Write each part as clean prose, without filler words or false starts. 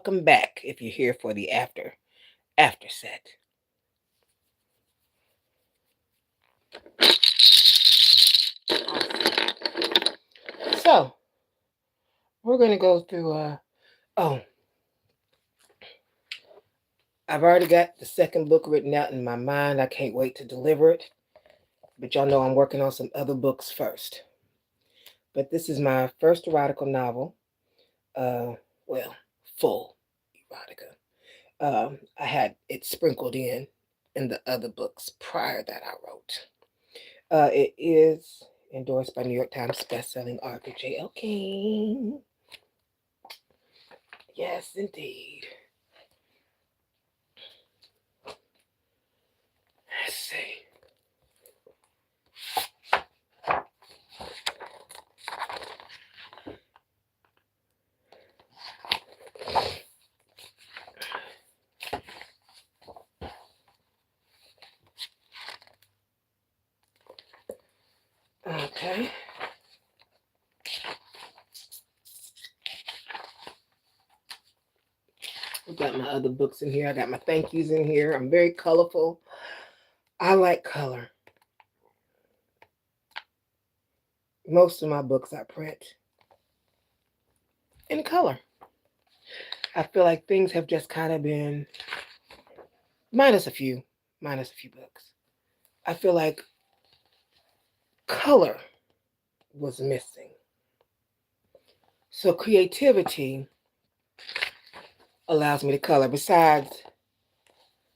welcome back if you're here for the after set. So we're gonna go through oh, I've already got the second book written out in my mind. I can't wait to deliver it. But y'all know I'm working on some other books first. But this is my first erotica novel. Uh well, full erotica. I had it sprinkled in the other books prior that I wrote. It is endorsed by New York Times bestselling author J.L. King. Yes, indeed. Let's see. Okay. I've got my other books in here. I got my thank yous in here. I'm very colorful. I like color. Most of my books I print in color. I feel like things have just kind of been, minus a few, minus a few books. I feel like color was missing. So creativity allows me to color. Besides,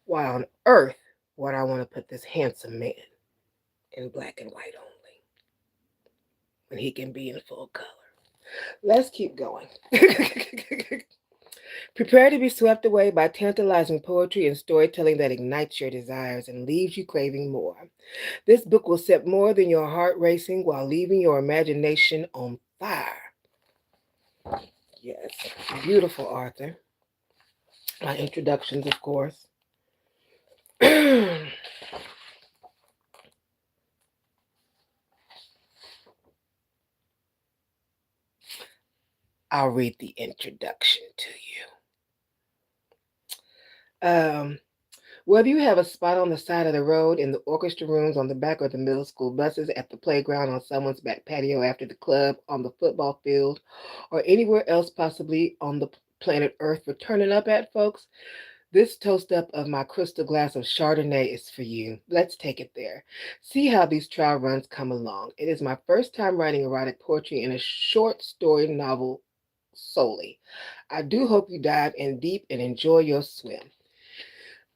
why on earth would I want to put this handsome man in black and white only when he can be in full color? Let's keep going. Prepare to be swept away by tantalizing poetry and storytelling that ignites your desires and leaves you craving more. This book will set more than your heart racing while leaving your imagination on fire. Yes, beautiful author. My introductions, of course. I'll read the introduction to you. Whether you have a spot on the side of the road, in the orchestra rooms, on the back of the middle school buses, at the playground, on someone's back patio after the club, on the football field, or anywhere else possibly on the planet Earth for turning up at, folks, this toast up of my crystal glass of Chardonnay is for you. Let's take it there. See how these trial runs come along. It is my first time writing erotic poetry in a short story novel solely. I do hope you dive in deep and enjoy your swim.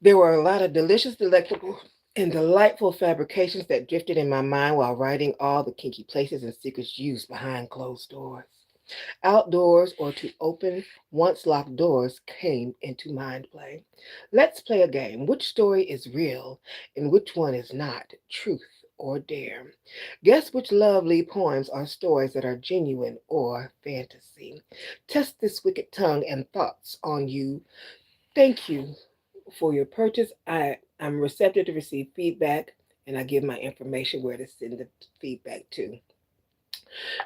There were a lot of delicious, delectable, and delightful fabrications that drifted in my mind while writing all the kinky places and secrets used behind closed doors. Outdoors or to open once locked doors came into mind play. Let's play a game. Which story is real and which one is not? Truth or dare? Guess which lovely poems are stories that are genuine or fantasy? Test this wicked tongue and thoughts on you. Thank you for your purchase. I'm receptive to receive feedback and I give my information where to send the feedback to.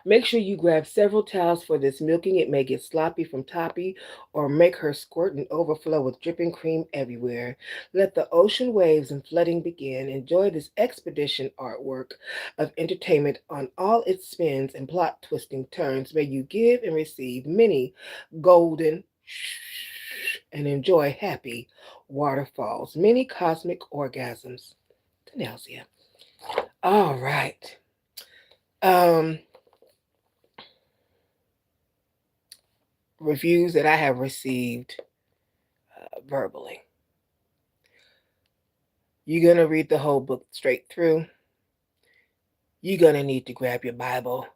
Make sure you grab several towels for this milking. It may get sloppy from Toppy or make her squirt and overflow with dripping cream everywhere. Let the ocean waves and flooding begin. Enjoy this expedition artwork of entertainment on all its spins and plot twisting turns. May you give and receive many golden and enjoy happy waterfalls, many cosmic orgasms. Denelsia. All right. Um, Reviews that I have received verbally. You're going to read the whole book straight through. You're going to need to grab your Bible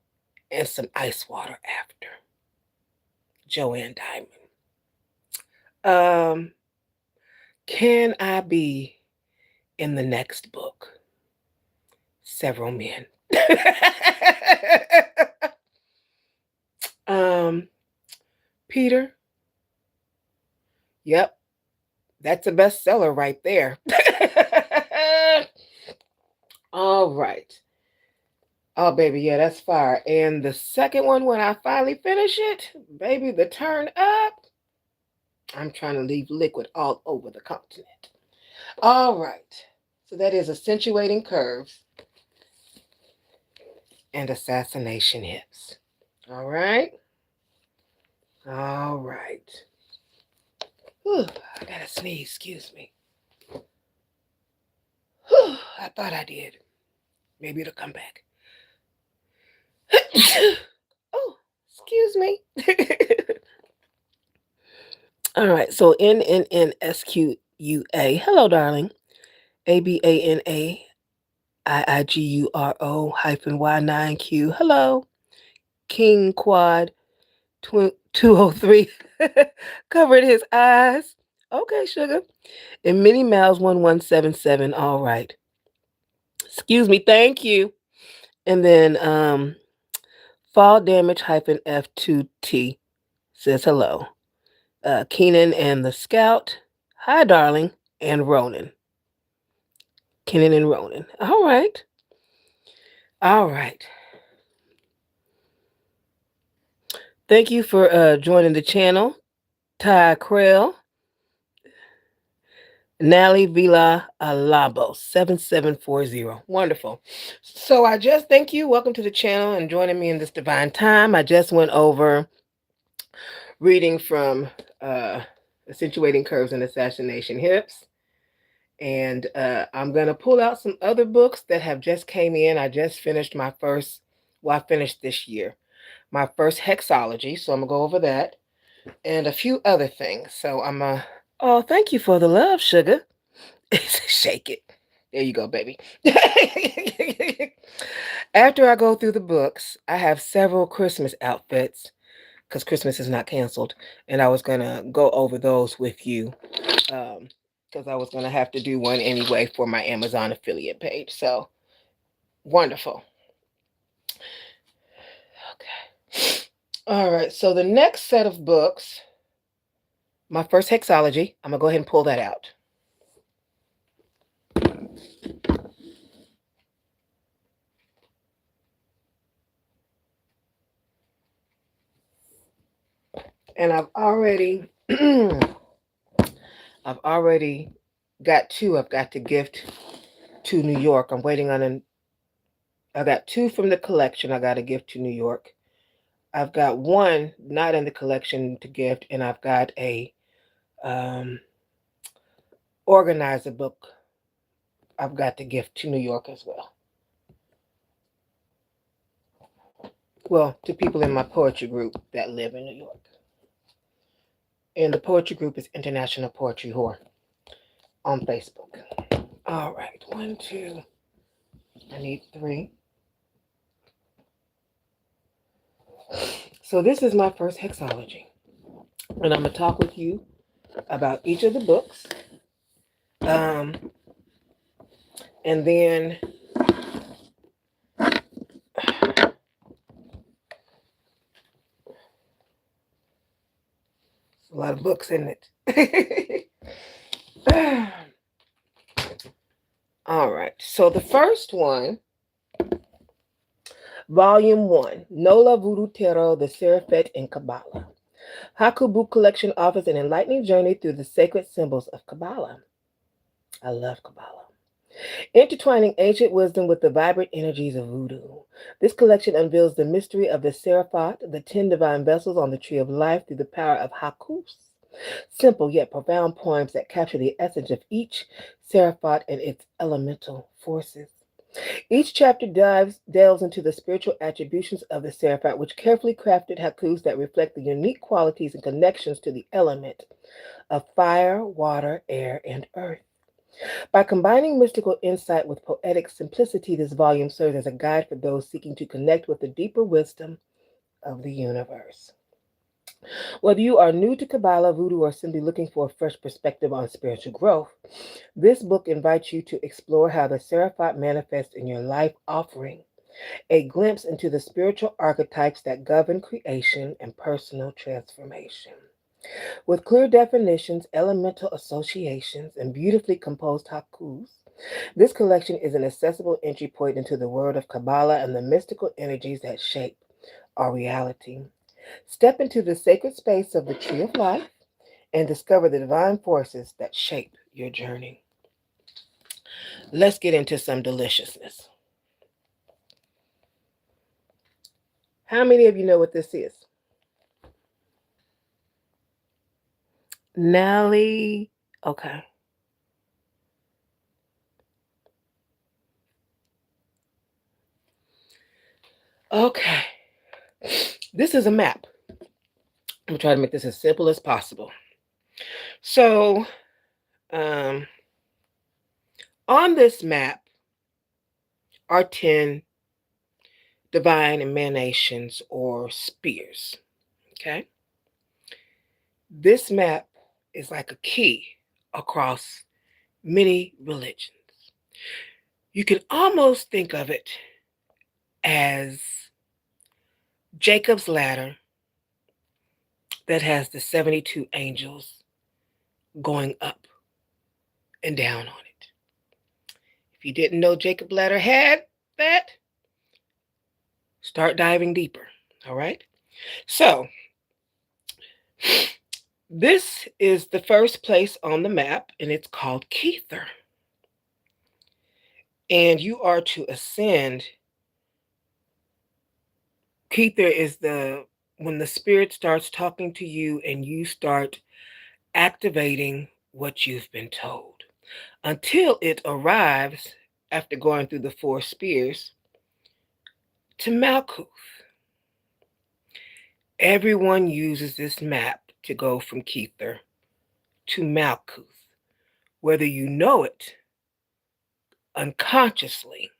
and some ice water after. Joanne Diamond. Um, can I be in the next book? Several men. um, Peter. Yep, that's a bestseller right there. All right. Oh, baby, yeah, that's fire. And the second one, when I finally finish it, baby, the turn up. I'm trying to leave liquid all over the continent. All right. So that is accentuating curves and assassination hips. All right. All right. Whew, I gotta sneeze. Excuse me. Whew, I thought I did. Maybe it'll come back. Oh, excuse me. All right. So NNNSQUA. Hello, darling. ABANAIIGURO hyphen Y9Q. Hello. King Quad 203 covered his eyes. Okay, sugar. And Minnie Mouse 1177. All right. Excuse me. Thank you. And then fall damage hyphen F2T says hello. Keenan and the Scout. Hi, darling. And Ronan. Kenan and Ronan. All right. All right. Thank you for joining the channel. Ty Krell. Nally Vila Alabo 7740. Wonderful. So I just thank you. Welcome to the channel and joining me in this divine time. I just went over reading from Accentuating Curves and Assassination Hips. And I'm going to pull out some other books that have just came in. I just finished my first, well, I finished this year, my first Hexalogy. So I'm going to go over that and a few other things. So oh, thank you for the love, sugar. Shake it. There you go, baby. After I go through the books, I have several Christmas outfits because Christmas is not canceled. And I was going to go over those with you because I was going to have to do one anyway for my Amazon affiliate page. So wonderful. Okay. All right. So the next set of books, my first Hexalogy, I'm going to go ahead and pull that out. And I've already got two I've got to gift to New York. I'm waiting on I got two from the collection I got to gift to New York. I've got one not in the collection to gift, and I've got a organizer book I've got to gift to New York as well. Well, to people in my poetry group that live in New York. And the poetry group is International Poetry Whore on Facebook. All right, 1, 2. I need 3. So this is my first Hexalogy. And I'm going to talk with you about each of the books. And then a lot of books in it. All right. So the first one, Volume 1, NOLA Voodoo Tarot, the Seraphet and Kabbalah. Haiku Book Collection offers an enlightening journey through the sacred symbols of Kabbalah. I love Kabbalah. Intertwining ancient wisdom with the vibrant energies of Voodoo. This collection unveils the mystery of the Seraphat, the 10 divine vessels on the Tree of Life, through the power of Haikus. Simple yet profound poems that capture the essence of each Seraphat and its elemental forces. Each chapter delves into the spiritual attributions of the Seraphat, which carefully crafted haikus that reflect the unique qualities and connections to the element of fire, water, air, and earth. By combining mystical insight with poetic simplicity, this volume serves as a guide for those seeking to connect with the deeper wisdom of the universe. Whether you are new to Kabbalah, Voodoo, or simply looking for a fresh perspective on spiritual growth, this book invites you to explore how the Seraphat manifests in your life, offering a glimpse into the spiritual archetypes that govern creation and personal transformation. With clear definitions, elemental associations, and beautifully composed haikus, this collection is an accessible entry point into the world of Kabbalah and the mystical energies that shape our reality. Step into the sacred space of the Tree of Life and discover the divine forces that shape your journey. Let's get into some deliciousness. How many of you know what this is? Nelly. Okay. Okay. This is a map. I'm going to try to make this as simple as possible. So, on this map are 10 divine emanations or spheres. Okay. This map is like a key across many religions. You can almost think of it as Jacob's ladder that has the 72 angels going up and down on it. If you didn't know Jacob's ladder had that, start diving deeper. All right. So, this is the first place on the map, and it's called Kether. And you are to ascend. Kether is when the spirit starts talking to you and you start activating what you've been told until it arrives after going through the 4 spheres to Malkuth. Everyone uses this map to go from Kether to Malkuth, whether you know it unconsciously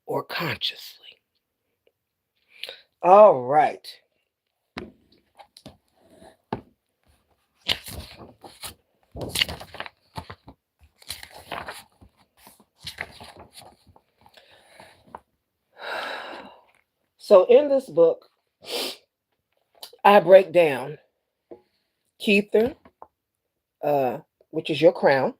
or consciously. All right. So in this book, I break down Kether, which is your crown,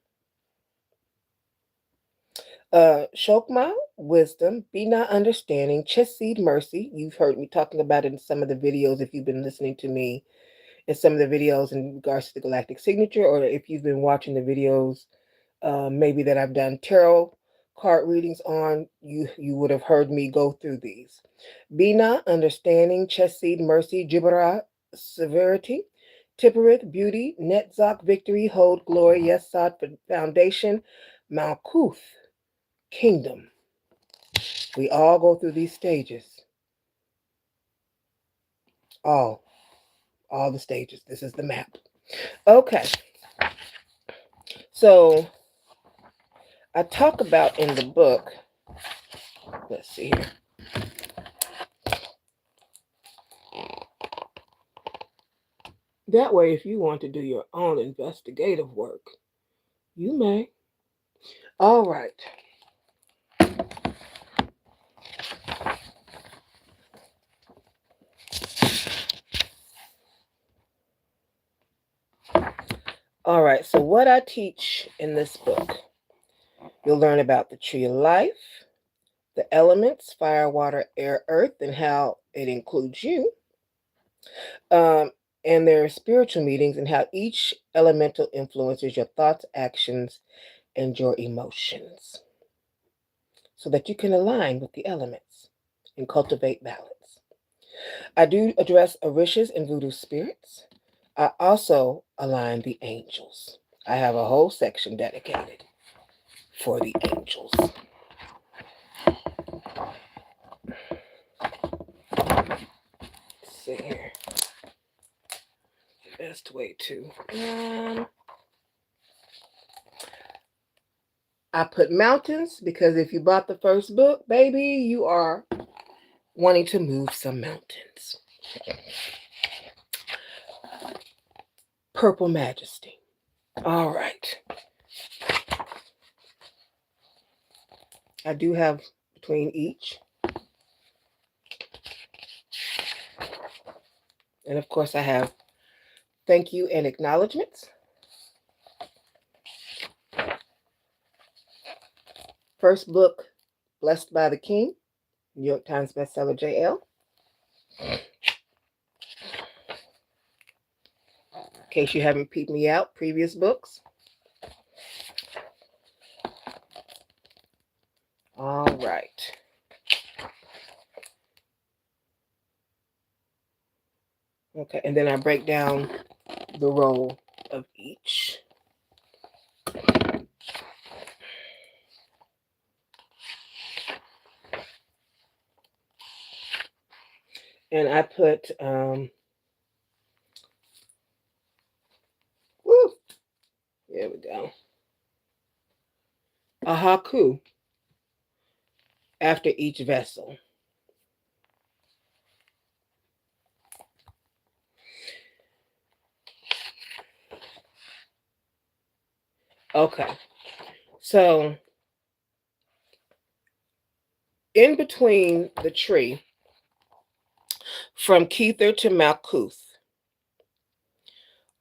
Shokma, wisdom, Bina, understanding, Chesed, mercy. You've heard me talking about it in some of the videos if you've been listening to me in some of the videos in regards to the galactic signature, or if you've been watching the videos maybe that I've done tarot card readings on, you would have heard me go through these. Bina, understanding, Chesed, mercy, Jibara, severity, Tipperith, beauty, Netzach, victory, hold, glory, Yesod, foundation, Malkuth, kingdom. We all go through these stages. All the stages. This is the map. Okay. So I talk about in the book, let's see here. That way, if you want to do your own investigative work, you may. All right. All right, so what I teach in this book, you'll learn about the tree of life, the elements, fire, water, air, earth, and how it includes you. And their spiritual meanings and how each elemental influences your thoughts, actions, and your emotions so that you can align with the elements and cultivate balance. I do address Orishas and Voodoo spirits. I also align the angels. I have a whole section dedicated for the angels. Let's see here. The best way to. I put mountains because if you bought the first book, baby, you are wanting to move some mountains. Purple Majesty. All right. I do have between each. And of course, I have thank you and acknowledgments. First book, Blessed by the King, New York Times bestseller JL. case you haven't peeped me out, previous books. All right. Okay, and then I break down the role of each. And I put, woo, there we go, a haiku after each vessel. Okay, so in between the tree, from Kether to Malkuth,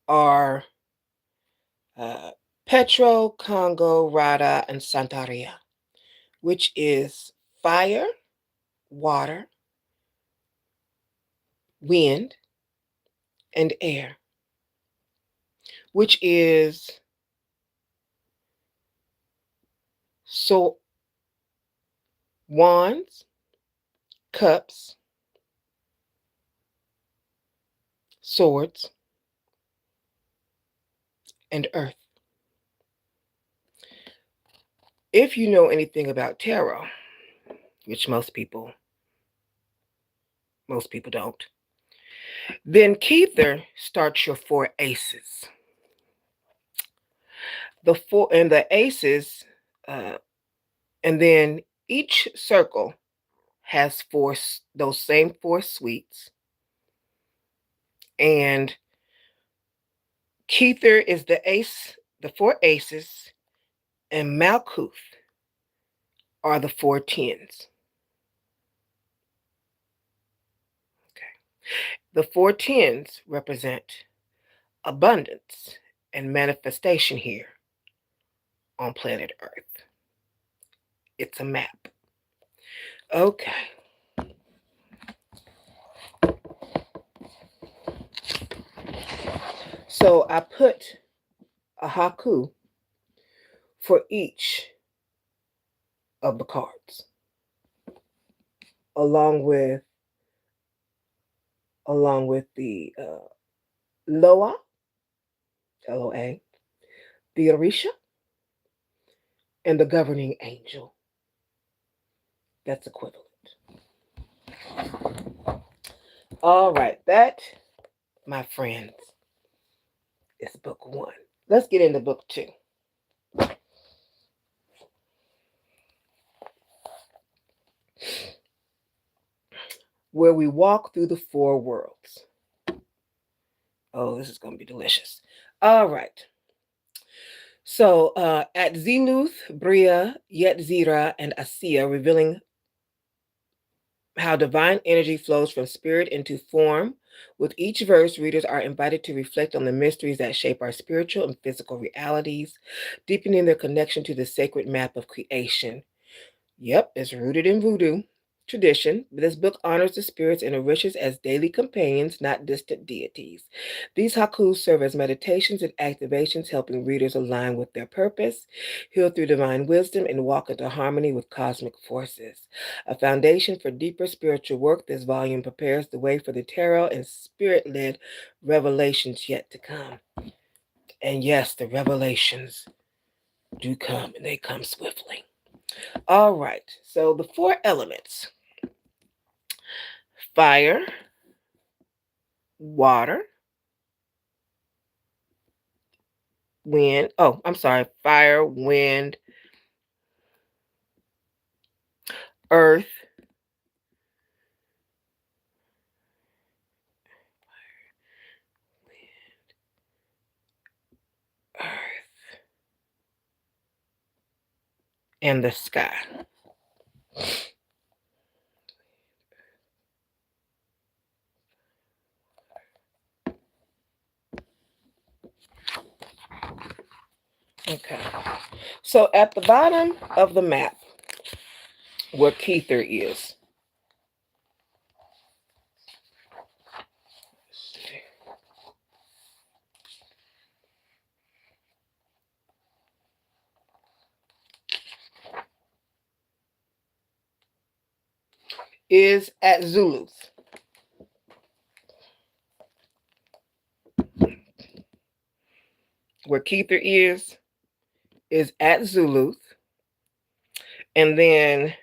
are Petro, Congo, Rada, and Santaria, which is fire, water, wind, and air, which is so wands, cups, swords, and earth. If you know anything about tarot, which most people don't, then Kether starts your 4 aces. The aces, and then each circle has those same 4 suites, and Kether is the ace, the 4 aces, and Malkuth are the 4 tens. Okay. The 4 tens represent abundance and manifestation here on planet Earth. It's a map. Okay. So I put a haiku for each of the cards, along with the Loa, Loa, the Orisha, and the governing angel. That's equivalent. All right, that, my friends, is book 1. Let's get into book 2. Where we walk through the 4 worlds. Oh, this is going to be delicious. All right. So at Zeluth, Bria, Yetzira, and Asiya, revealing how divine energy flows from spirit into form. With each verse, readers are invited to reflect on the mysteries that shape our spiritual and physical realities, deepening their connection to the sacred map of creation. Yep, it's rooted in Voodoo tradition. This book honors the spirits and Orishas as daily companions, not distant deities. These haikus serve as meditations and activations, helping readers align with their purpose, heal through divine wisdom, and walk into harmony with cosmic forces. A foundation for deeper spiritual work, this volume prepares the way for the tarot and spirit-led revelations yet to come. And yes, the revelations do come, and they come swiftly. All right, so the 4 elements: fire, water, wind. Oh, I'm sorry. Fire, wind, earth, earth, and the sky. Okay. So at the bottom of the map, where Kether is, is at Zulus. Where Keither is at Zulus. And then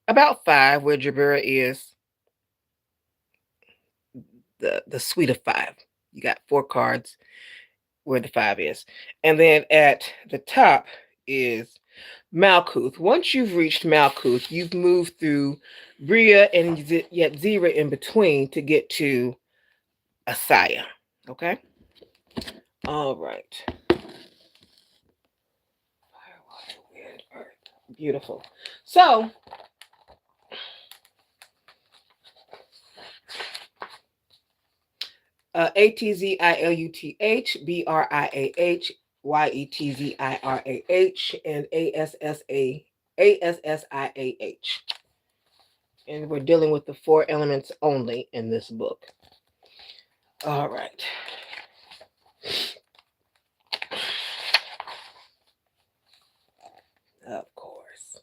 about 5, where Jabura is, the suite of 5. You got 4 cards where the 5 is. And then at the top is Malkuth. Once you've reached Malkuth, you've moved through Bria and yet Zira in between to get to Asaya. Okay? All right. Fire, water, wind, earth. Beautiful. So, ATZILUTH, BRIAH, YETZIRAH, and ASSIAH. And we're dealing with the 4 elements only in this book. All right. Of course.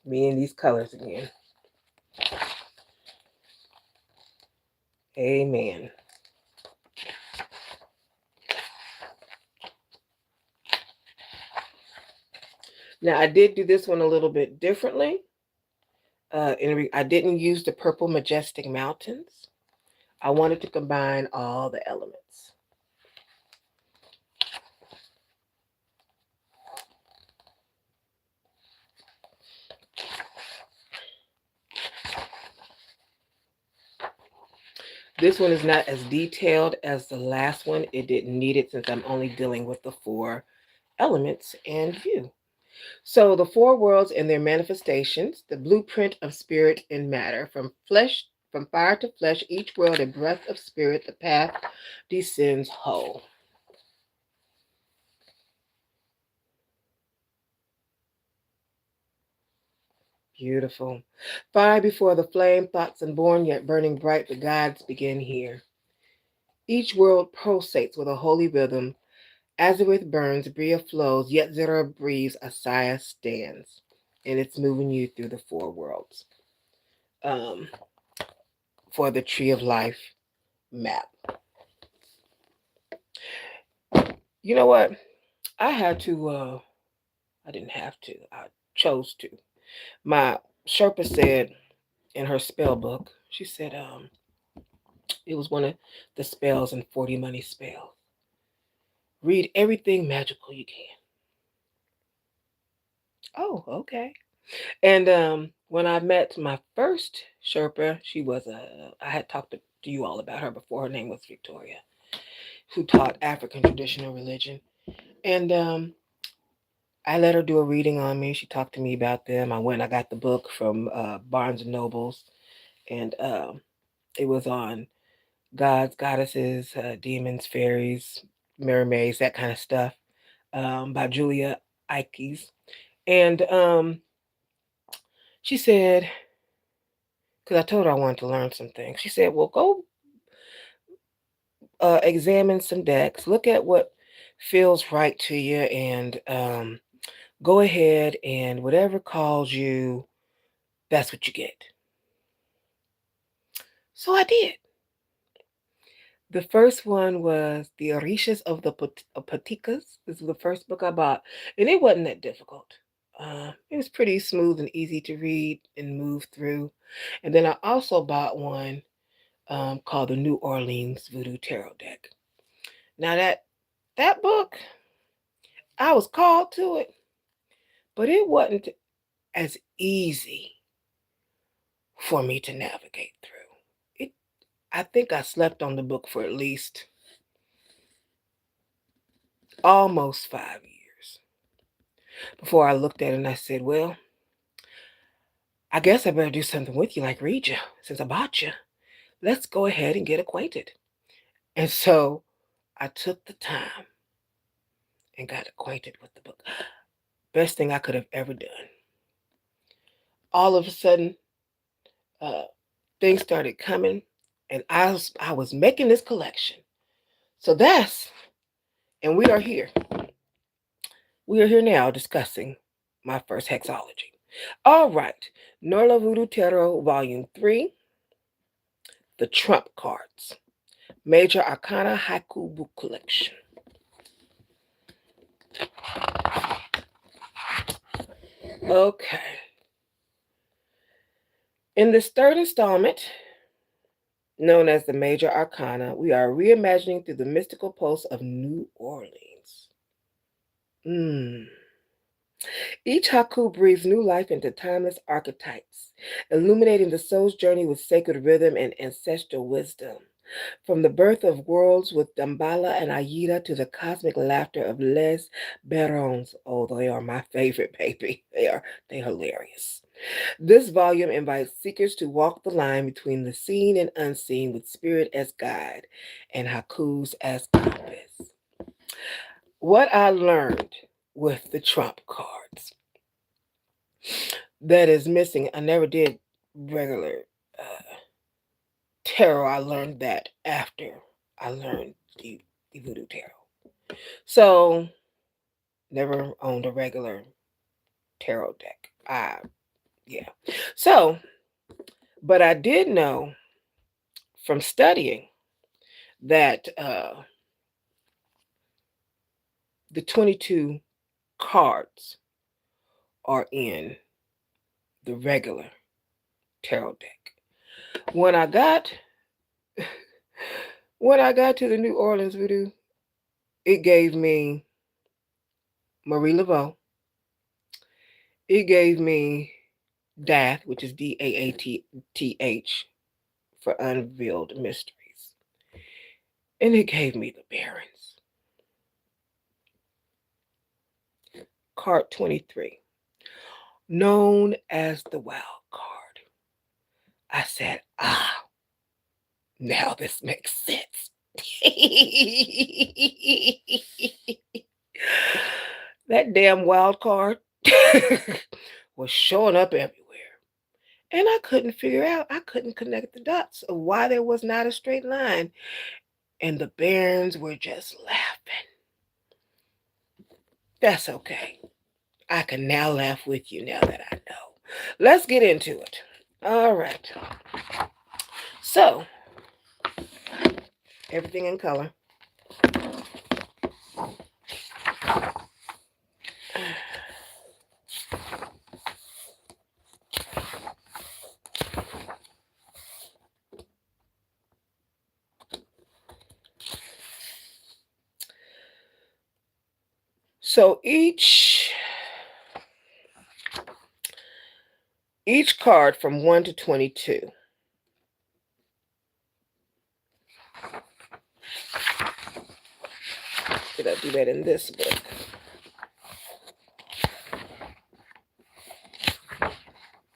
Me and these colors again. Amen. Now, I did do this one a little bit differently. I didn't use the purple majestic mountains. I wanted to combine all the elements. This one is not as detailed as the last one. It didn't need it since I'm only dealing with the 4 elements and view. So the 4 worlds and their manifestations, the blueprint of spirit and matter, from fire to flesh, each world a breath of spirit, the path descends whole. Beautiful. Fire before the flame, thoughts unborn yet burning bright, the gods begin here. Each world pulsates with a holy rhythm. Azareth burns, Bria flows, yet Zera breathes, Asaya stands. And it's moving you through the 4 worlds for the Tree of Life map. You know what? I had to, I didn't have to, I chose to. My Sherpa said in her spell book, she said it was one of the spells in 40 Money Spells. Read everything magical you can. Oh, okay. And when I met my first Sherpa, she was I had talked to you all about her before. Her name was Victoria, who taught African traditional religion. And I let her do a reading on me. She talked to me about them. I got the book from Barnes and Nobles, and it was on gods, goddesses, demons, fairies, mermaids, that kind of stuff, by Julia Ikes. And she said, because I told her I wanted to learn some things, she said, well, go examine some decks, look at what feels right to you, and go ahead and whatever calls you, that's what you get. So I did. The first one was The Orishas of the Patikas. This was the first book I bought, and it wasn't that difficult. It was pretty smooth and easy to read and move through. And then I also bought one called the New Orleans Voodoo Tarot Deck. Now that book, I was called to it, but it wasn't as easy for me to navigate through. I think I slept on the book for at least almost 5 years before I looked at it and I said, well, I guess I better do something with you, like read you, since I bought you. Let's go ahead and get acquainted. And so I took the time and got acquainted with the book. Best thing I could have ever done. All of a sudden, things started coming, and I was making this collection. So and we are here. We are here now discussing my first Hexalogy. All right. NOLA Voodoo Tarot Volume 3, The Trump Cards. Major Arcana Haiku Book Collection. Okay. In this third installment, known as the Major Arcana, we are reimagining through the mystical pulse of New Orleans. Each haiku breathes new life into timeless archetypes, illuminating the soul's journey with sacred rhythm and ancestral wisdom. From the birth of worlds with Dambala and Aida to the cosmic laughter of Les Barons. Oh, they are my favorite, baby. They're hilarious. This volume invites seekers to walk the line between the seen and unseen with spirit as guide and haikus as compass. What I learned with the Trump cards that is missing, I never did regular tarot. I learned that after I learned the Voodoo tarot. So, never owned a regular tarot deck. Yeah. So, but I did know from studying that the 22 cards are in the regular tarot deck. When I got to the New Orleans Voodoo, it gave me Marie Laveau. It gave me Dath, which is Daath for Unveiled Mysteries. And it gave me the Barons. Card 23, known as the Wild Card. I said, now this makes sense. That damn wild card was showing up everywhere. And I couldn't connect the dots of why there was not a straight line. And the Barons were just laughing. That's okay. I can now laugh with you now that I know. Let's get into it. All right. So, everything in color. So each card from 1 to 22 did I do that in this book?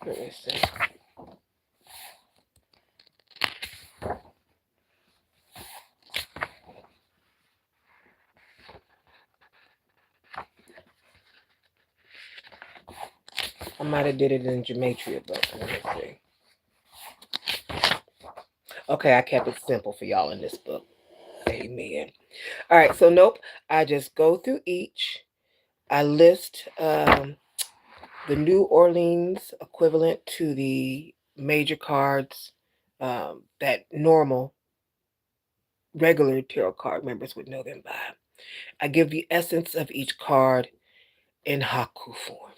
Let me see. I might have did it in Gematria book. Let me see. Okay, I kept it simple for y'all in this book. Amen. All right, so nope. I just go through each. I list the New Orleans equivalent to the major cards that normal, regular tarot card members would know them by. I give the essence of each card in haiku form.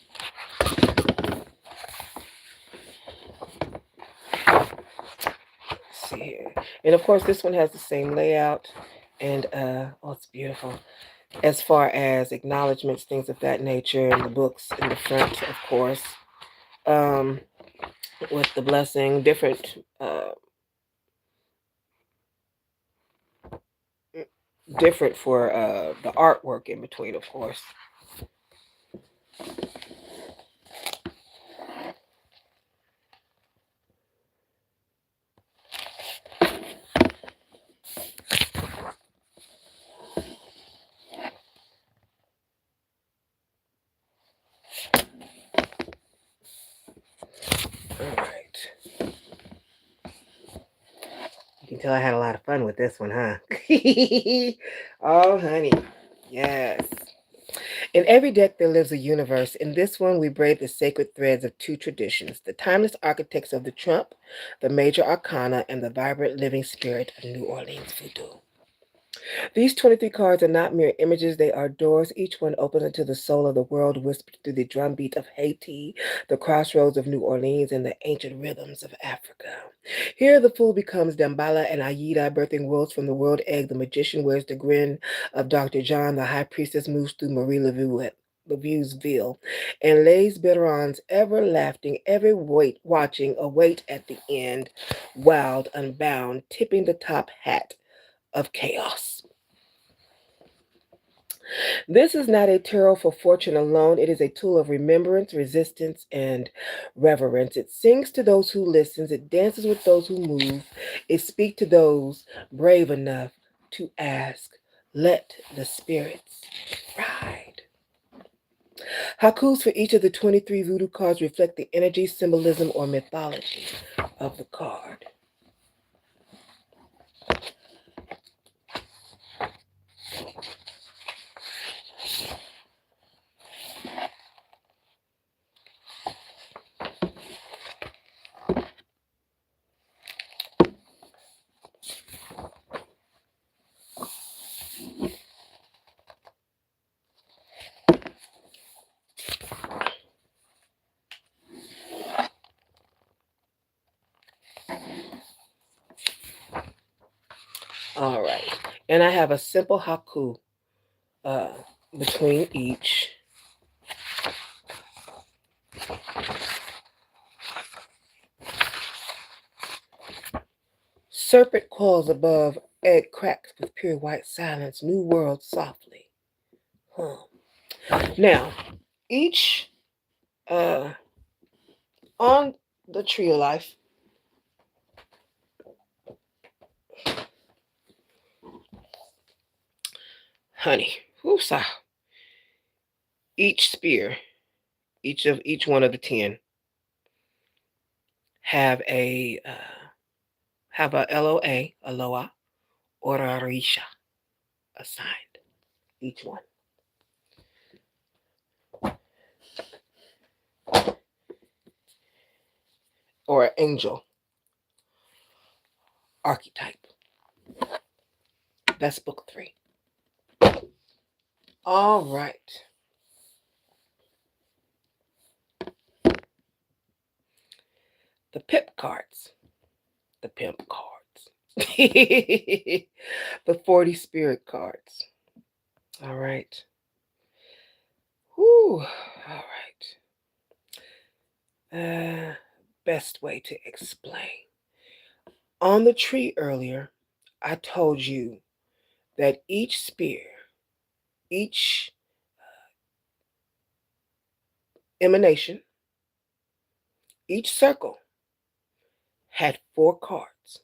Let's see here. And of course, this one has the same layout. And, oh, it's beautiful. As far as acknowledgments, things of that nature, and the books in the front, of course. With the blessing, different for the artwork in between, of course. All right. You can tell I had a lot of fun with this one, huh? Oh, honey. Yes. In every deck, there lives a universe. In this one, we braid the sacred threads of two traditions: the timeless architects of the trump, the major arcana, and the vibrant living spirit of New Orleans voodoo. These 23 cards are not mere images, they are doors. Each one opens into the soul of the world, whispered through the drumbeat of Haiti, the crossroads of New Orleans, and the ancient rhythms of Africa. Here, the fool becomes Dambala and Aida, birthing worlds from the world egg. The magician wears the grin of Dr. John. The high priestess moves through Marie Lavue's veil, and lays Beran's ever laughing, every watching, await at the end, wild, unbound, tipping the top hat of chaos. This is not a tarot for fortune alone. It is a tool of remembrance, resistance, and reverence. It sings to those who listen. It dances with those who move. It speaks to those brave enough to ask. Let the spirits ride. Haikus for each of the 23 voodoo cards reflect the energy, symbolism, or mythology of the card. All right. And I have a simple haiku uh, between each. Serpent coils above, egg cracks with pure white silence, new world softly. Now, each on the tree of life, honey, whoosah, each spear, each one of the 10 have a LOA, Aloha, or Arisha assigned. Each one. Or an angel archetype. That's book 3. All right. The pip cards. The pimp cards. The 40 spirit cards. All right. Whew. All right. Best way to explain. On the tree earlier, I told you that each spear, each emanation, each circle had 4 cards,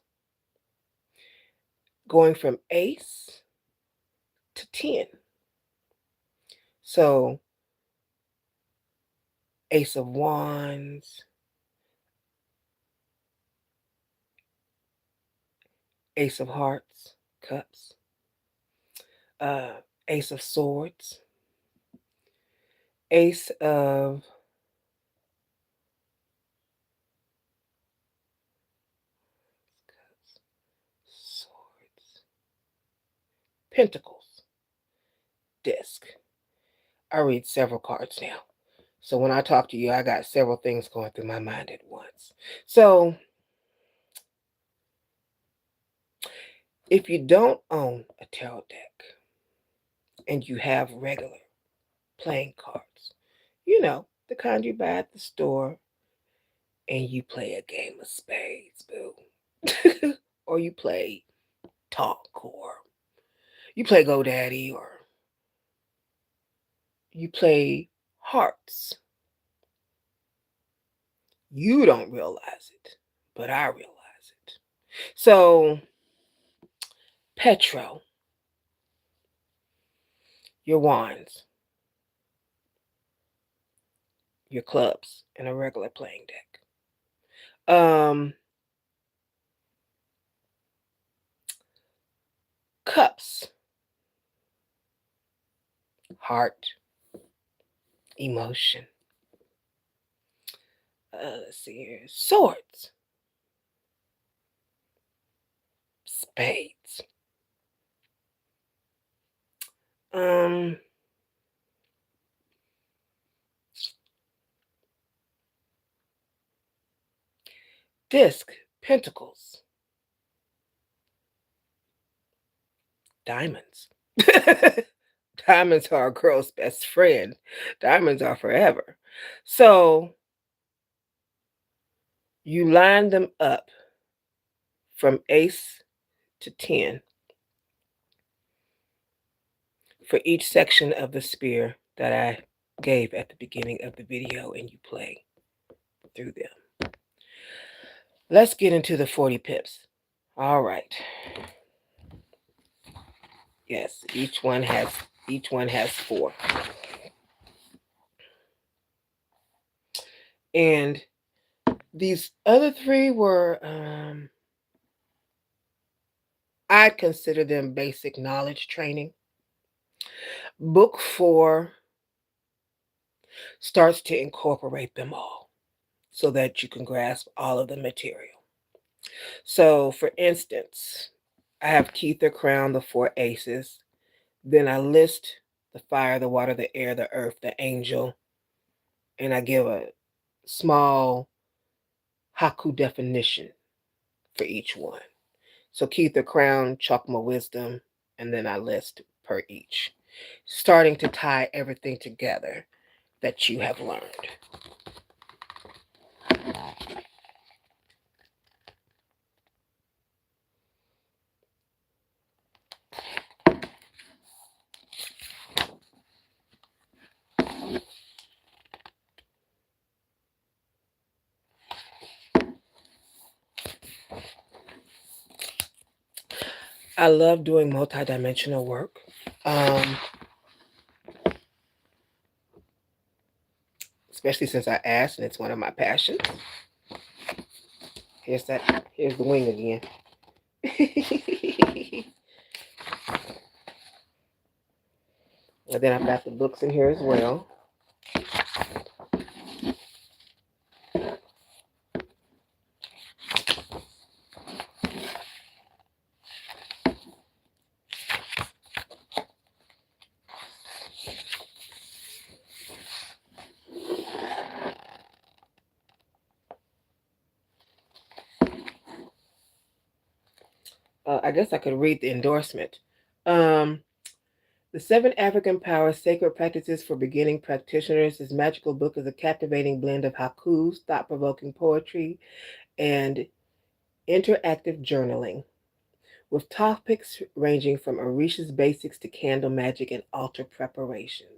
going from ace to 10. So, ace of wands, ace of hearts, cups, uh, ace of swords, ace of swords, pentacles, disc. I read several cards now. So when I talk to you, I got several things going through my mind at once. So if you don't own a tarot deck and you have regular playing cards, the kind you buy at the store, and you play a game of spades, boo. Or you play talk, or you play GoDaddy, or you play hearts. You don't realize it, but I realize it. So, Petro, your wands, your clubs, and a regular playing deck. Cups, heart, emotion. Let's see here. Swords, spades. Um, disc, pentacles, diamonds. Diamonds are a girl's best friend. Diamonds are forever. So you line them up from ace to 10 for each section of the spear that I gave at the beginning of the video, and you play through them. Let's get into the 40 pips. All right. Yes, each one has 4. And these other 3 were I'd consider them basic knowledge training. Book 4 starts to incorporate them all so that you can grasp all of the material. So, for instance, I have Keitha crown the 4 aces. Then I list the fire, the water, the air, the earth, the angel, and I give a small Haiku definition for each one. So Keitha crown, Chakma wisdom, and then I list per each, starting to tie everything together that you have learned. I love doing multidimensional work. Especially since I asked, and it's one of my passions. Here's the wing again. And then I've got the books in here as well. I guess I could read the endorsement. The 7 African Power Sacred Practices for Beginning Practitioners. This magical book is a captivating blend of haikus, thought-provoking poetry, and interactive journaling, with topics ranging from Orisha's basics to candle magic and altar preparations.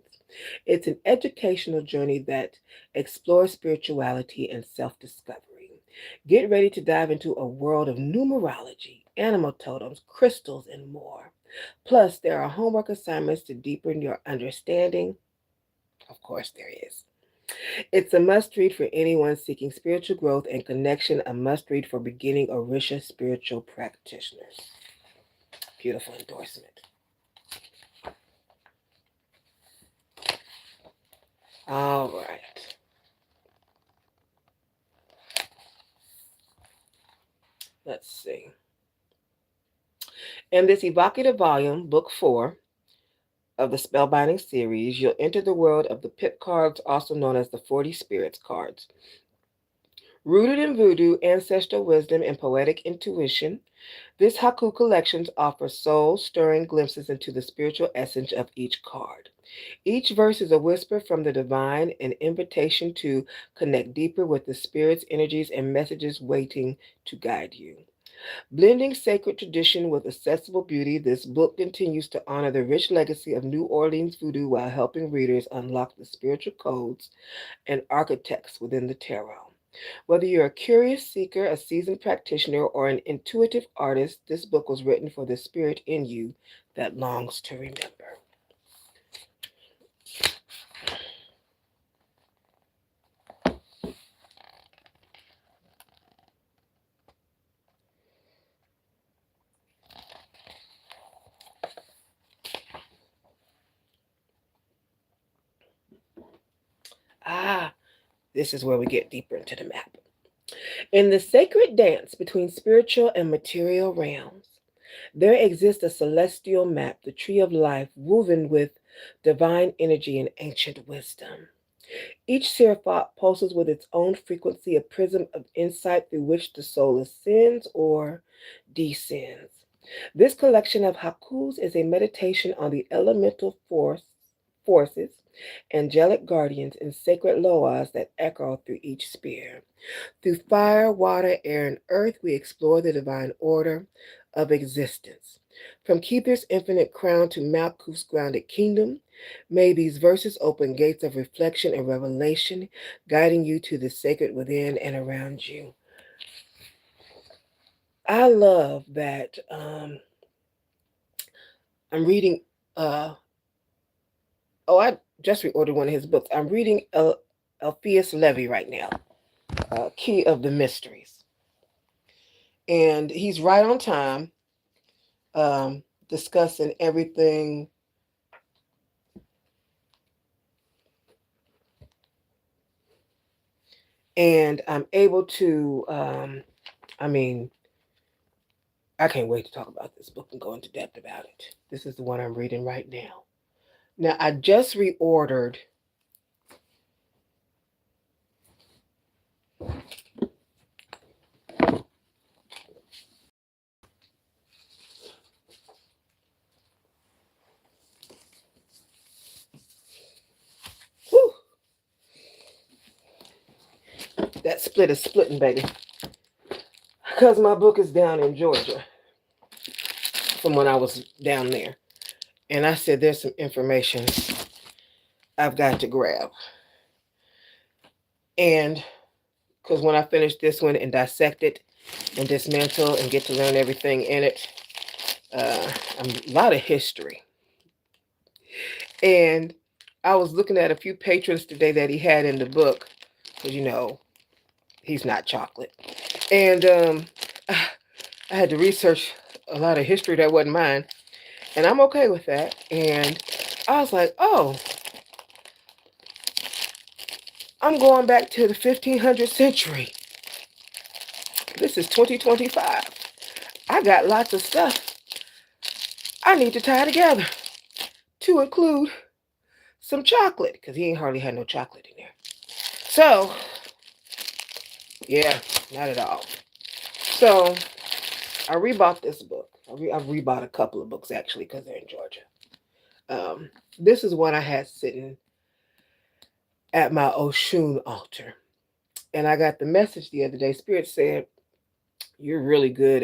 It's an educational journey that explores spirituality and self-discovery. Get ready to dive into a world of numerology, animal totems, crystals, and more. Plus, there are homework assignments to deepen your understanding. Of course, there is. It's a must read for anyone seeking spiritual growth and connection, a must read for beginning Orisha spiritual practitioners. Beautiful endorsement. All right. Let's see. In this evocative volume, Book 4 of the Spellbinding series, you'll enter the world of the Pip cards, also known as the 40 Spirits cards. Rooted in voodoo, ancestral wisdom, and poetic intuition, this haiku collection offers soul-stirring glimpses into the spiritual essence of each card. Each verse is a whisper from the divine, an invitation to connect deeper with the spirit's energies and messages waiting to guide you. Blending sacred tradition with accessible beauty, this book continues to honor the rich legacy of New Orleans voodoo while helping readers unlock the spiritual codes and architects within the tarot. Whether you're a curious seeker, a seasoned practitioner, or an intuitive artist, this book was written for the spirit in you that longs to remember. This is where we get deeper into the map. In the sacred dance between spiritual and material realms, there exists a celestial map, the tree of life, woven with divine energy and ancient wisdom. Each seraphot pulses with its own frequency, a prism of insight through which the soul ascends or descends. This collection of haikus is a meditation on the elemental forces, angelic guardians, and sacred loas that echo through each sphere. Through fire, water, air, and earth, we explore the divine order of existence. From Keither's infinite crown to Malkuth's grounded kingdom, may these verses open gates of reflection and revelation, guiding you to the sacred within and around you. I love that I'm reading, I just reordered one of his books. I'm reading Alpheus Levy right now, Key of the Mysteries. And he's right on time, discussing everything. And I'm able to, I can't wait to talk about this book and go into depth about it. This is the one I'm reading right now. Now, I just reordered whew, that split is splitting, baby. Because my book is down in Georgia from when I was down there. And I said, there's some information I've got to grab. And because when I finish this one and dissect it and dismantle and get to learn everything in it, a lot of history. And I was looking at a few patrons today that he had in the book, because, he's not chocolate. And I had to research a lot of history that wasn't mine. And I'm okay with that. And I was like, oh, I'm going back to the 1500th century. This is 2025. I got lots of stuff I need to tie together to include some chocolate, because he ain't hardly had no chocolate in there. So, yeah, not at all. So, I rebought this book. I've rebought a couple of books, actually, because they're in Georgia. This is one I had sitting at my Oshun altar. And I got the message the other day. Spirit said, you're really good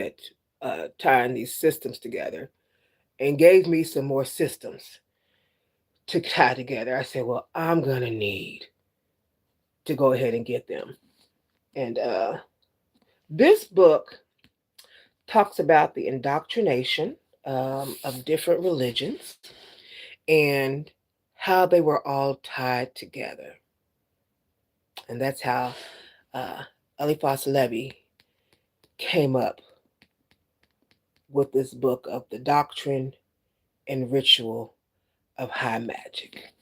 at tying these systems together, and gave me some more systems to tie together. I said, well, I'm going to need to go ahead and get them. And this book talks about the indoctrination of different religions and how they were all tied together. And that's how Eliphas Levi came up with this book of the doctrine and ritual of high magic.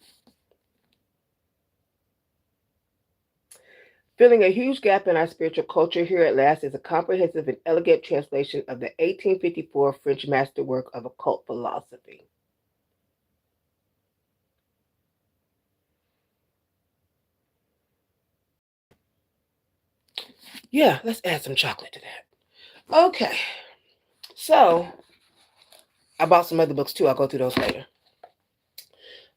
Filling a huge gap in our spiritual culture, here at last is a comprehensive and elegant translation of the 1854 French masterwork of occult philosophy. Yeah, let's add some chocolate to that. Okay, so I bought some other books too. I'll go through those later.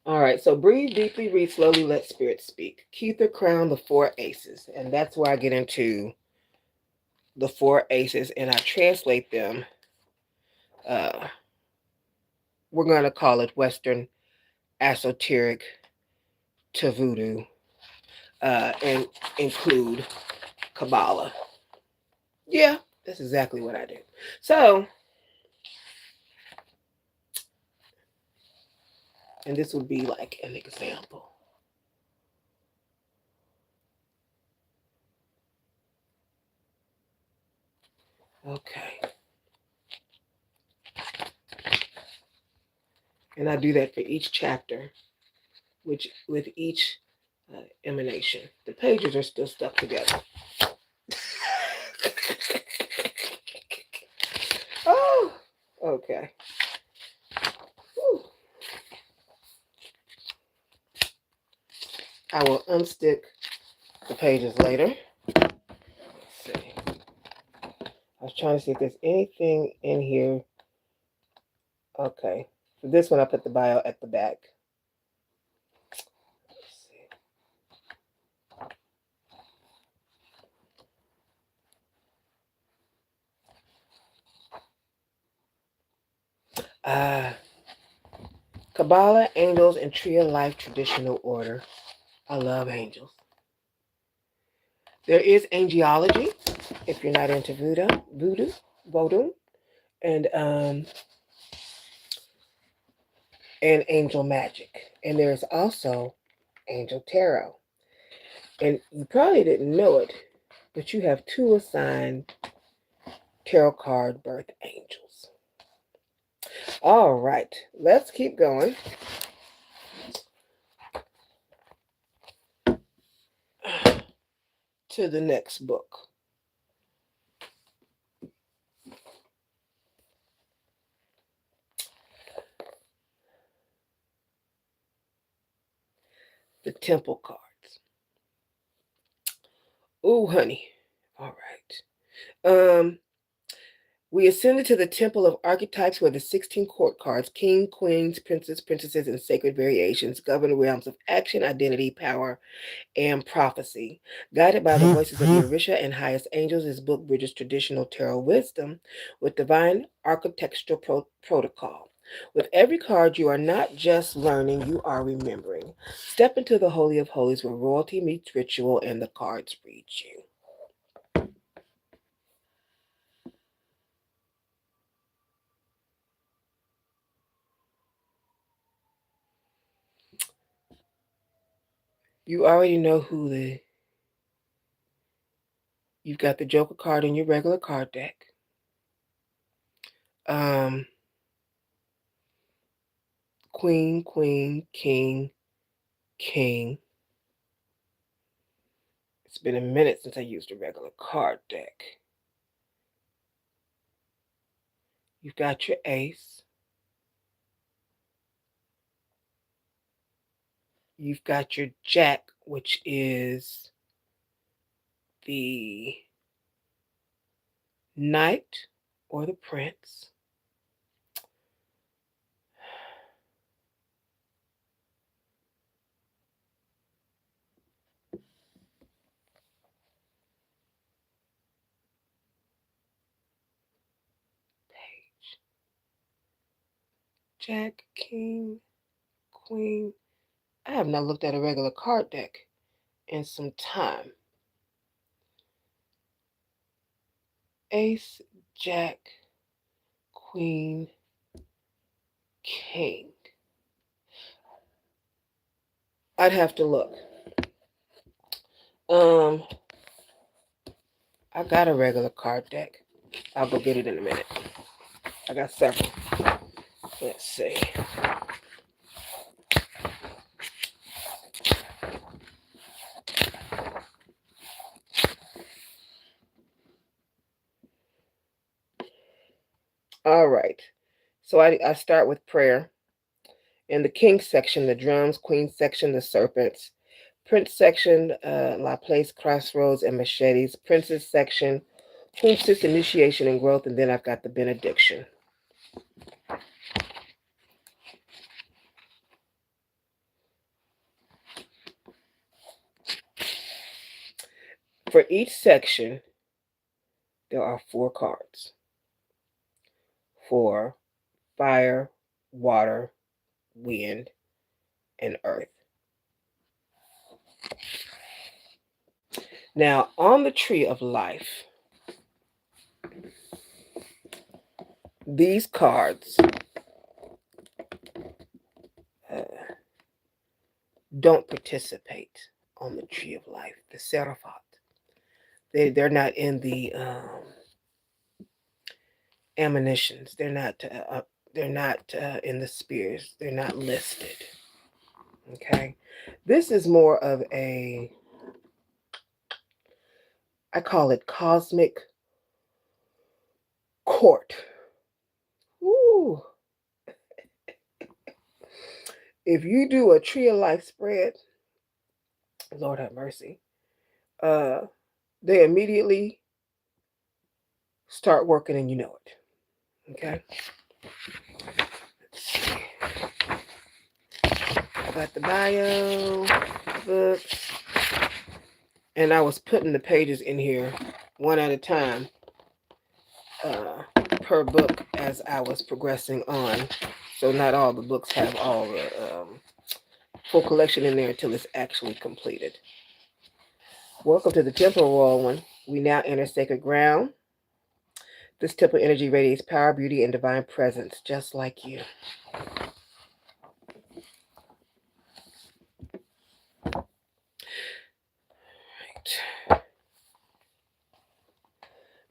All right, so breathe deeply, read slowly, let spirit speak. Keither crowned the four aces, and that's where I get into the four aces, and I translate them. We're going to call it Western esoteric to Voodoo, and include Kabbalah. Yeah, that's exactly what I do. So, and this would be like an example. Okay. And I do that for each chapter, which with each emanation. The pages are still stuck together. Oh, okay. Whew. I will unstick the pages later. Let's see. I was trying to see if there's anything in here. Okay. For this one, I put the bio at the back. Let's see. Kabbalah, Angels, and Tree of Life Traditional Order. I love angels. There is angelology, if you're not into voodoo, and angel magic. And there's also angel tarot. And you probably didn't know it, but you have 2 assigned tarot card birth angels. All right, let's keep going. To the next book. The temple cards. Ooh, honey. All right. We ascended to the temple of archetypes where the 16 court cards, king, queens, princes, princesses, and sacred variations, govern the realms of action, identity, power, and prophecy. Guided by the voices of the Orisha and highest angels, this book bridges traditional tarot wisdom with divine architectural protocol. With every card, you are not just learning, you are remembering. Step into the Holy of Holies where royalty meets ritual and the cards read you. You already know you've got the Joker card in your regular card deck. Queen, Queen, King, King. It's been a minute since I used a regular card deck. You've got your Ace. You've got your Jack, which is the Knight or the Prince. Page. Jack, King, Queen. I have not looked at a regular card deck in some time. Ace, Jack, Queen, King. I'd have to look. I got a regular card deck. I'll go get it in a minute. I got several. Let's see. All right. So I start with prayer. In the king section, the drums, queen section, the serpents, prince section, La Place, crossroads, and machetes, princess section, Hounsis, initiation and growth, and then I've got the benediction. For each section, there are 4 cards for fire, water, wind, and earth. Now, on the tree of life, these cards don't participate on the tree of life, the Seraphat. They're not in the ammunitions. They're not in the spears. They're not listed. Okay. This is more of a, I call it cosmic court. Ooh. If you do a tree of life spread, Lord have mercy, uh, they immediately start working and you know it. Okay. I got the bio, books, and I was putting the pages in here one at a time per book as I was progressing on. So not all the books have all the full collection in there until it's actually completed. Welcome to the Temple Royal One. We now enter sacred ground. This temple energy radiates power, beauty, and divine presence, just like you. Right.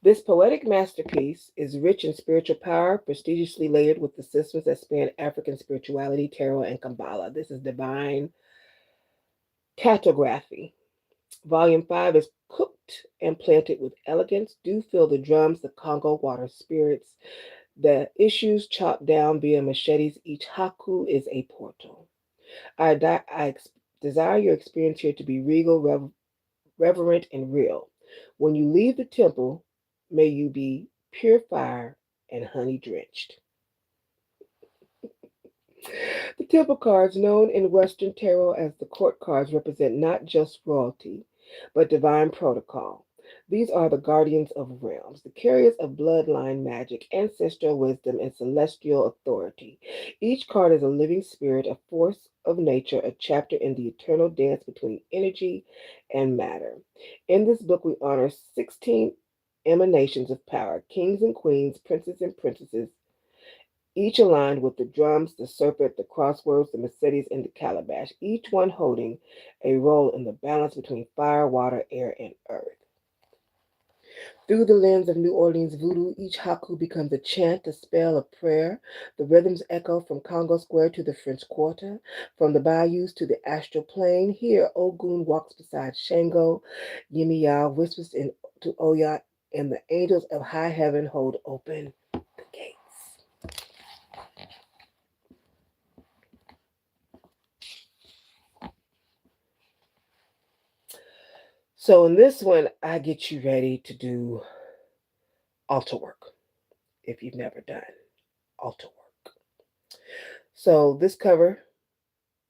This poetic masterpiece is rich in spiritual power, prestigiously layered with the systems that span African spirituality, tarot, and Kabbalah. This is divine cartography. Volume 5 is cooked and planted with elegance. Do feel the drums, the Congo water spirits, the issues chopped down via machetes. Each haiku is a portal. I desire your experience here to be regal, reverent, and real. When you leave the temple, may you be pure fire and honey drenched. The temple cards, known in Western tarot as the court cards, represent not just royalty, but divine protocol. These are the guardians of realms, the carriers of bloodline magic, ancestral wisdom, and celestial authority. Each card is a living spirit, a force of nature, a chapter in the eternal dance between energy and matter. In this book, we honor 16 emanations of power, kings and queens, princes and princesses, each aligned with the drums, the serpent, the crosswords, the machetes, and the calabash, each one holding a role in the balance between fire, water, air, and earth. Through the lens of New Orleans voodoo, each haiku becomes a chant, a spell, a prayer. The rhythms echo from Congo Square to the French Quarter, from the bayous to the astral plane. Here, Ogun walks beside Shango, Yimiya whispers to Oya, and the angels of high heaven hold open the gates. So in this one, I get you ready to do altar work if you've never done altar work. So this cover,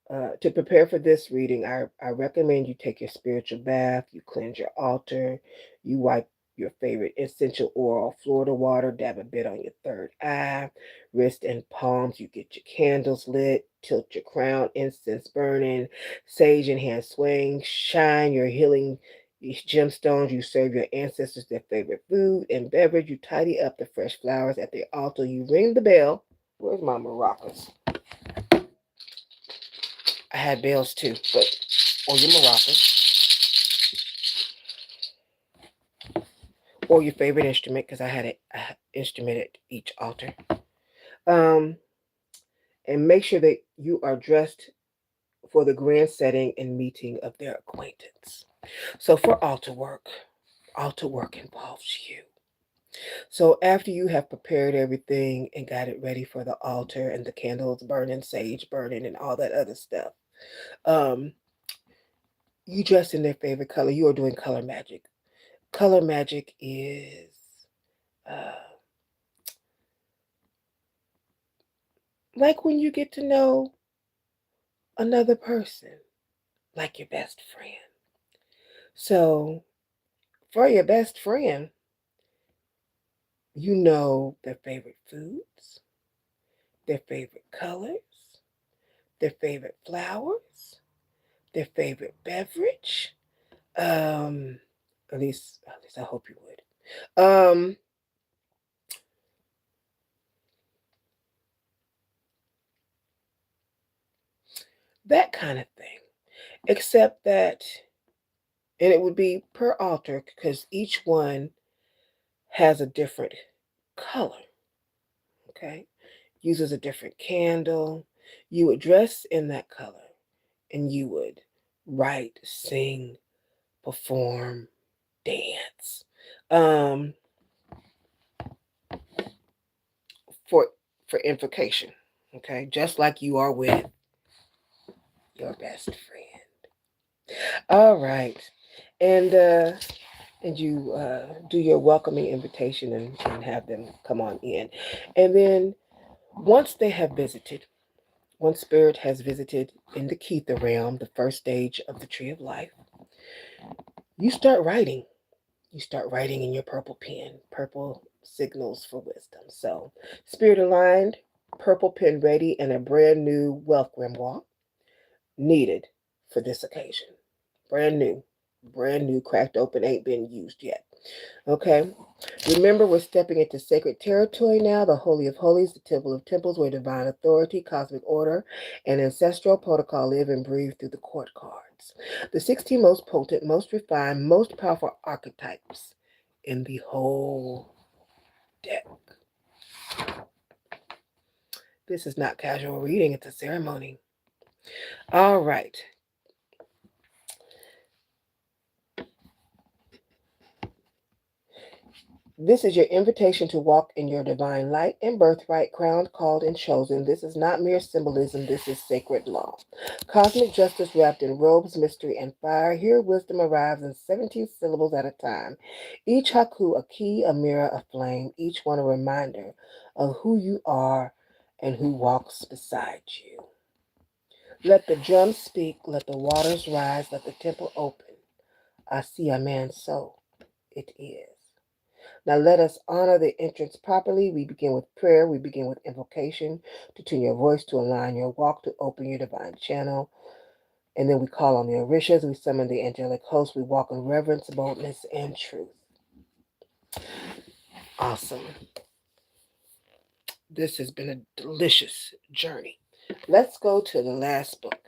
to prepare for this reading, I recommend you take your spiritual bath, you cleanse your altar, you wipe your favorite essential oil, Florida water, dab a bit on your third eye, wrist and palms, you get your candles lit, tilt your crown, incense burning, sage in hand swing, shine your healing gemstones, you serve your ancestors their favorite food and beverage, you tidy up the fresh flowers at the altar, you ring the bell. Where's my maracas? I had bells too, but or your maracas, or your favorite instrument, because I had an instrument at each altar. Um, and make sure that you are dressed for the grand setting and meeting of their acquaintance. So for altar work involves you. So after you have prepared everything and got it ready for the altar and the candles burning, sage burning, and all that other stuff, um, you dress in their favorite color. You are doing color magic. Color magic is uh, like when you get to know another person, like your best friend. So for your best friend, you know their favorite foods, their favorite colors, their favorite flowers, their favorite beverage. Um, at least I hope you would. That kind of thing. Except that, and it would be per altar because each one has a different color. Okay, uses a different candle. You would dress in that color. and you would write, sing, perform, dance, um, for invocation. Okay, just like you are with your best friend. All right, and you do your welcoming invitation and have them come on in, and then once they have visited, once spirit has visited in the Kether realm, the first stage of the tree of life, you start writing. You start writing in your purple pen, purple signals for wisdom. So, spirit aligned, purple pen ready, and a brand new wealth grimoire needed for this occasion. Brand new, brand new, cracked open, ain't been used yet. Okay? Remember, we're stepping into sacred territory now, the Holy of Holies, the Temple of Temples, where divine authority, cosmic order, and ancestral protocol live and breathe through the court cards. The 16 most potent, most refined, most powerful archetypes in the whole deck. This is not casual reading, it's a ceremony. All right. This is your invitation to walk in your divine light and birthright, crowned, called, and chosen. This is not mere symbolism, this is sacred law. Cosmic justice wrapped in robes, mystery, and fire. Here, wisdom arrives in 17 syllables at a time. Each haiku a key, a mirror, a flame, each one a reminder of who you are and who walks beside you. Let the drums speak, let the waters rise, let the temple open. I see a man, so it is. Now let us honor the entrance properly. We begin with prayer. We begin with invocation to tune your voice, to align your walk, to open your divine channel. And then we call on the Orishas. We summon the angelic host. We walk in reverence, boldness, and truth. Awesome. This has been a delicious journey. Let's go to the last book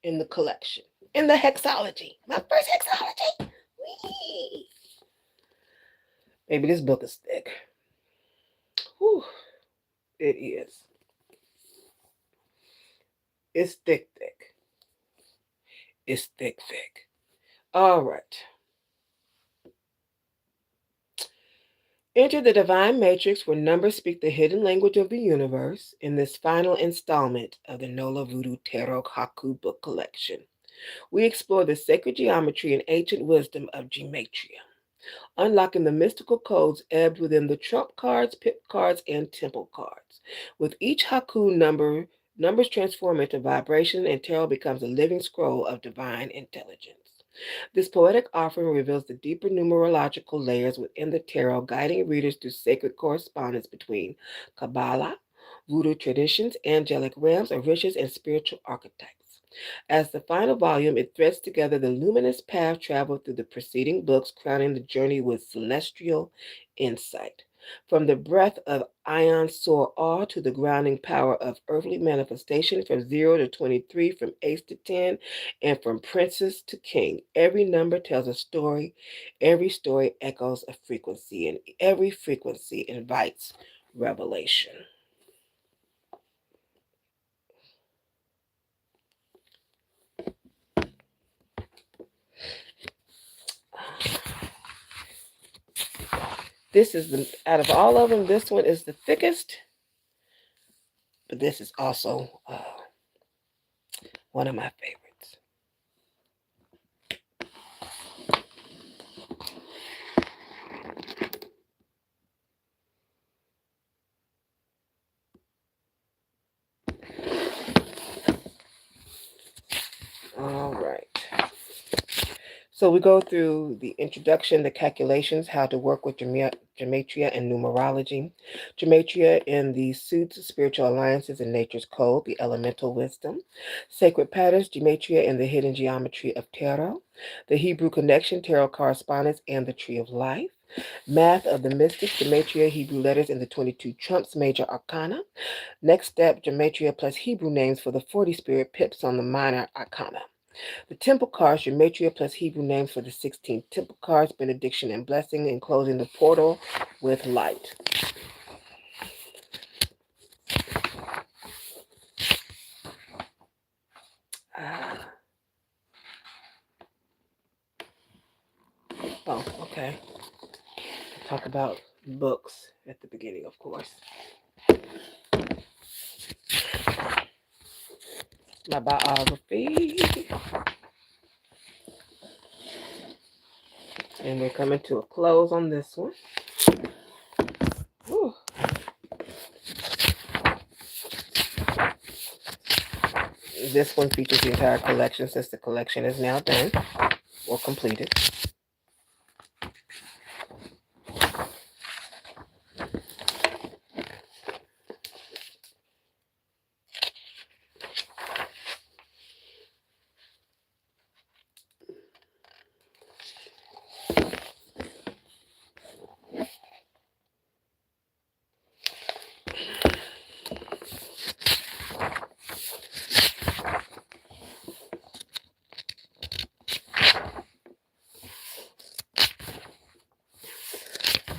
in the collection, in the Hexalogy. My first Hexalogy. Whee! Maybe this book is thick. Whew, it is. It's thick, thick. It's thick, thick. All right. Enter the divine matrix where numbers speak the hidden language of the universe in this final installment of the NOLA Voodoo Tarot Haiku book collection. We explore the sacred geometry and ancient wisdom of gematria, unlocking the mystical codes ebbed within the trump cards, pip cards, and temple cards. With each haiku numbers transform into vibration, and tarot becomes a living scroll of divine intelligence. This poetic offering reveals the deeper numerological layers within the tarot, guiding readers through sacred correspondence between Kabbalah, Voodoo traditions, angelic realms, riches, and spiritual archetypes. As the final volume, it threads together the luminous path traveled through the preceding books, crowning the journey with celestial insight. From the breath of Ion Soar awe to the grounding power of earthly manifestation, from 0 to 23, from ace to 10, and from princess to king. Every number tells a story, every story echoes a frequency, and every frequency invites revelation. This is out of all of them, this one is the thickest, but this is also one of my favorites. All right. So we go through the introduction, the calculations, how to work with gematria and numerology. Gematria in the suits, spiritual alliances, and nature's code, the elemental wisdom. Sacred patterns, gematria and the hidden geometry of tarot. The Hebrew connection, tarot correspondence, and the tree of life. Math of the mystics, gematria, Hebrew letters, and the 22 trumps, major arcana. Next step, gematria plus Hebrew names for the 40 spirit pips on the minor arcana. The temple cards, gematria plus Hebrew names for the 16 temple cards, benediction and blessing, and closing the portal with light. Okay. Talk about books at the beginning, of course. My biography. And we're coming to a close on this one. Whew. This one features the entire collection since the collection is now done or completed.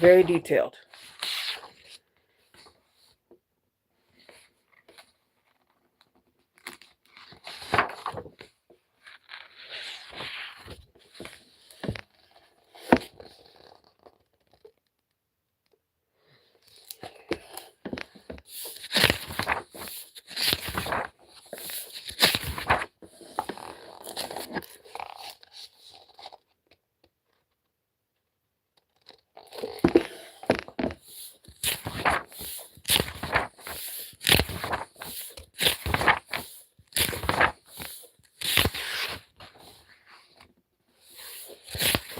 Very detailed.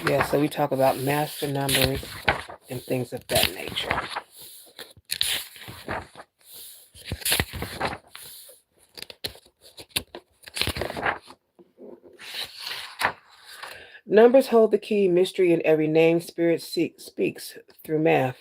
Yeah, so we talk about master numbers and things of that nature. Numbers hold the key mystery in every name spirit speaks through math.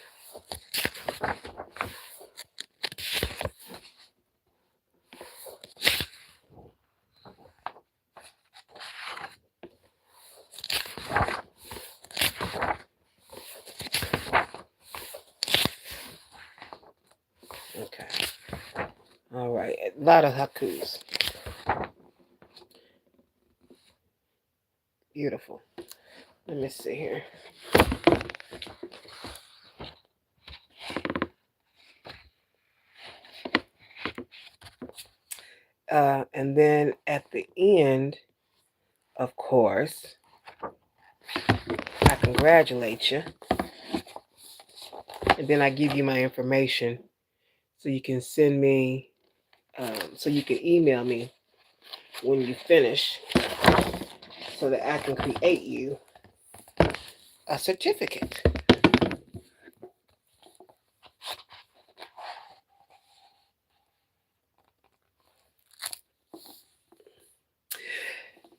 Okay. All right. A lot of haikus. Beautiful. Let me see here. And then at the end, of course, I congratulate you. And then I give you my information so you can send me, so you can email me when you finish so that I can create you a certificate.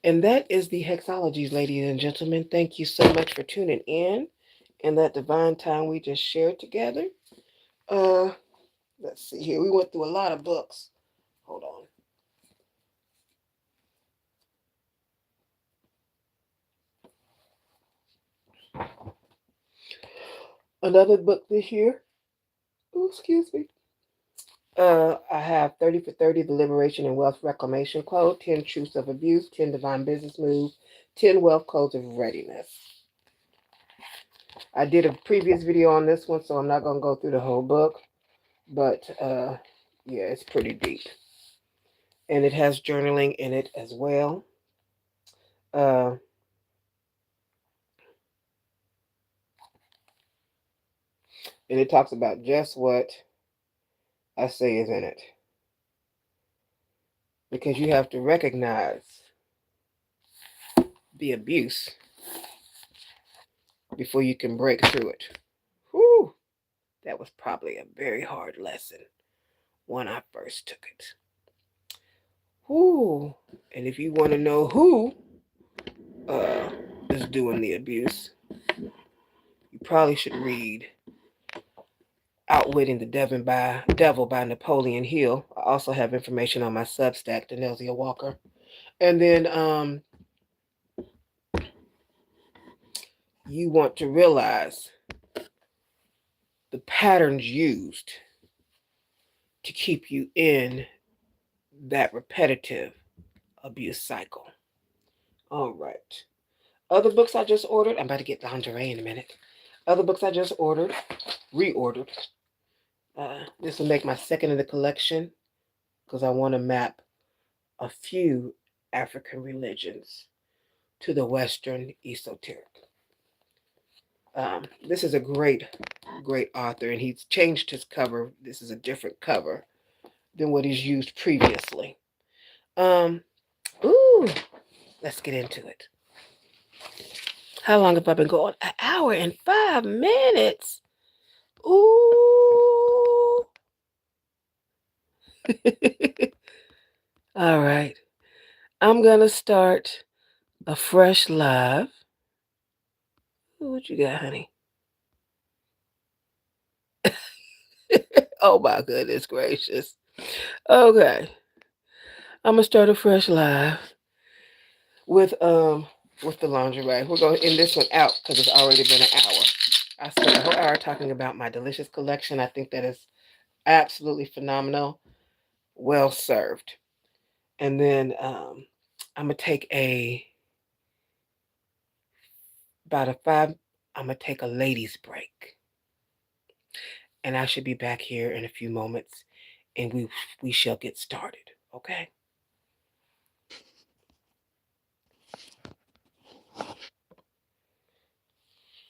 And that is the Hexalogies, ladies and gentlemen. Thank you so much for tuning in and that divine time we just shared together. Let's see here. We went through a lot of books. Hold on. Another book this year. Oh, excuse me. I have 30 for 30, the Liberation and Wealth Reclamation Code, 10 Truths of Abuse, 10 Divine Business Moves, 10 Wealth Codes of Readiness. I did a previous video on this one, so I'm not going to go through the whole book, but yeah, it's pretty deep. And it has journaling in it as well. And it talks about just what I say is in it. Because you have to recognize the abuse before you can break through it. Whew, that was probably a very hard lesson when I first took it. Whew. And if you want to know who is doing the abuse, you probably should read Outwitting the Devil by Napoleon Hill. I also have information on my Substack, Denelzia Walker. And then you want to realize the patterns used to keep you in that repetitive abuse cycle. All right. Other books I just ordered. I'm about to get lingerie in a minute. Other books I just ordered, reordered. This will make my second in the collection because I want to map a few African religions to the Western esoteric. This is a great author, and he's changed his cover. This is a different cover than what he's used previously. Um, ooh, let's get into it. How long have I been going? An hour and 5 minutes. Ooh. All right. I'm going to start a fresh live. Ooh, what you got, honey? Oh, my goodness gracious. Okay. I'm going to start a fresh live with the lingerie. We're going to end this one out because it's already been an hour. I spent a whole hour talking about my delicious collection. I think that is absolutely phenomenal. Well served. And then I'm gonna take about a five. I'm gonna take a ladies break, and I should be back here in a few moments, and we shall get started. Okay.